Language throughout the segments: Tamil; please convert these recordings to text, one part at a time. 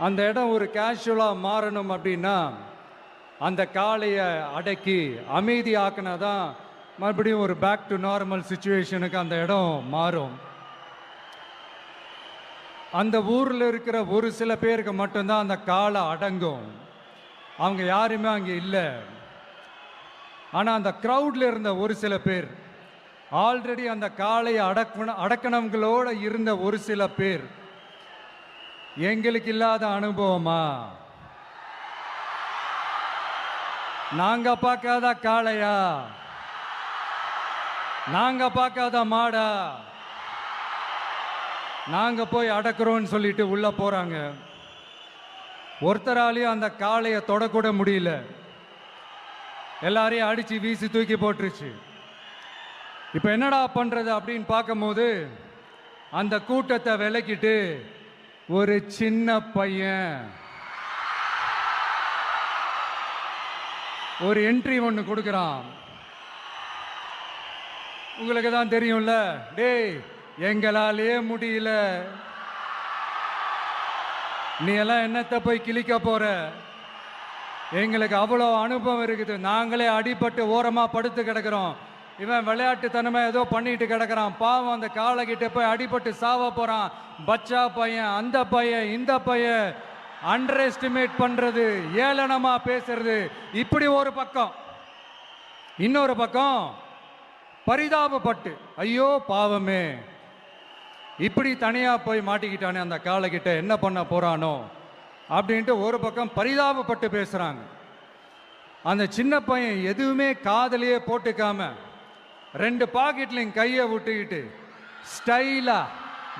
அந்த இடம் ஒரு கேஷுவலாக மாறணும் அப்படின்னா அந்த காளையை அடக்கி அமைதியாக்குனா தான் மறுபடியும் ஒரு பேக் டு நார்மல் சுச்சுவேஷனுக்கு அந்த இடம் மாறும். அந்த ஊரில் இருக்கிற ஒரு சில பேருக்கு மட்டும்தான் அந்த காளை அடங்கும். அவங்க யாருமே அங்கே இல்லை. ஆனால் அந்த க்ரௌடில் இருந்த ஒரு சில பேர், ஆல்ரெடி அந்த காளையை அடக்கணங்களோடு இருந்த ஒரு சில பேர், எங்களுக்கு இல்லாத அனுபவமா? நாங்க பார்க்காத காளையா? நாங்க பார்க்காத மாடா? நாங்க போய் அடக்குறோம்னு சொல்லிட்டு உள்ள போறாங்க. ஒருத்தராலையும் அந்த காளையை தொடக்கூட முடியல. எல்லாரையும் அடிச்சு வீசி தூக்கி போட்டுருச்சு. இப்ப என்னடா பண்றது அப்படின்னு பார்க்கும்போது அந்த கூட்டத்தை விலக்கிட்டு ஒரு சின்ன பையன் ஒரு என்ட்ரி ஒன்று கொடுக்குறான். உங்களுக்கு தான் தெரியும்ல, டேய் எங்களாலே முடியல, நீ எல்லாம் என்னத்தை போய் கிழிக்க போற? எங்களுக்கு அவ்வளோ அனுபவம் இருக்குது, நாங்களே அடிபட்டு ஓரமாக படுத்து கிடக்கிறோம், இவன் விளையாட்டுத்தனமா ஏதோ பண்ணிட்டு கிடக்கிறான், பாவம் அந்த காளைகிட்ட போய் அடிபட்டு சாவ போறான், பச்சா பையன், அந்த பையன், இந்த பையன், அண்டர் எஸ்டிமேட் பண்றது, ஏளனமா பேசுறது, இப்படி ஒரு பக்கம். இன்னொரு பக்கம் பரிதாபப்பட்டு ஐயோ பாவமே இப்படி தனியா போய் மாட்டிக்கிட்டானே அந்த காளைகிட்ட, என்ன பண்ண போறானோ அப்படின்ட்டு ஒரு பக்கம் பரிதாபப்பட்டு பேசுறாங்க. அந்த சின்ன பையன் எதுவுமே காதலையே போட்டுக்காம 2 பாக்கெட்லையும் கையை விட்டுக்கிட்டு ஸ்டைலா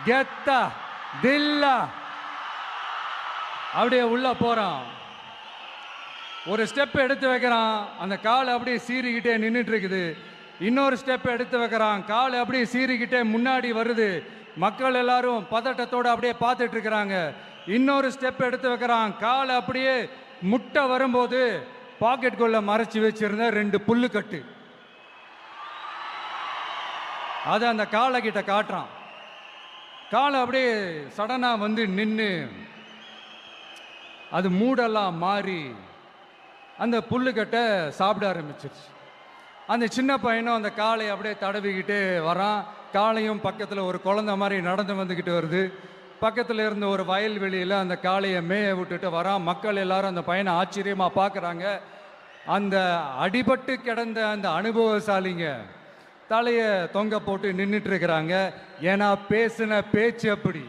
கெத்தா தில்லா அப்படியே உள்ள போறான். ஒரு ஸ்டெப் எடுத்து வைக்கிறான், அந்த காலை அப்படியே சீறிக்கிட்டே நின்றுட்டு இருக்குது. இன்னொரு ஸ்டெப் எடுத்து வைக்கிறான், காலை அப்படியே சீறிக்கிட்டே முன்னாடி வருது. மக்கள் எல்லாரும் பதட்டத்தோடு அப்படியே பார்த்துட்டு இருக்கிறாங்க. இன்னொரு ஸ்டெப் எடுத்து வைக்கிறான், காலை அப்படியே முட்டை வரும்போது பாக்கெட்டுக்குள்ள மறைச்சு வச்சிருந்த 2 புல்லுக்கட்டு அதை அந்த காளை கிட்ட காட்டுறான். காளை அப்படியே சடனா வந்து நின்று அது மூடெல்லாம் மாறி அந்த புல்லுக்கட்டை சாப்பிட ஆரம்பிச்சிருச்சு. அந்த சின்ன பையனும் அந்த காளையை அப்படியே தடவிக்கிட்டே வரான். காளையும் பக்கத்தில் ஒரு குழந்தை மாதிரி நடந்து வந்துக்கிட்டு வருது. பக்கத்தில் இருந்த ஒரு வயல்வெளியில் அந்த காளையை மேய விட்டுட்டு வரான். மக்கள் எல்லாரும் அந்த பையனை ஆச்சரியமாக பார்க்குறாங்க. அந்த அடிபட்டு கிடந்த அந்த அனுபவசாலிங்க தலையை தொங்க போட்டு நின்றுட்டு இருக்கிறாங்க. ஏன்னா பேசின பேச்சு அப்படி.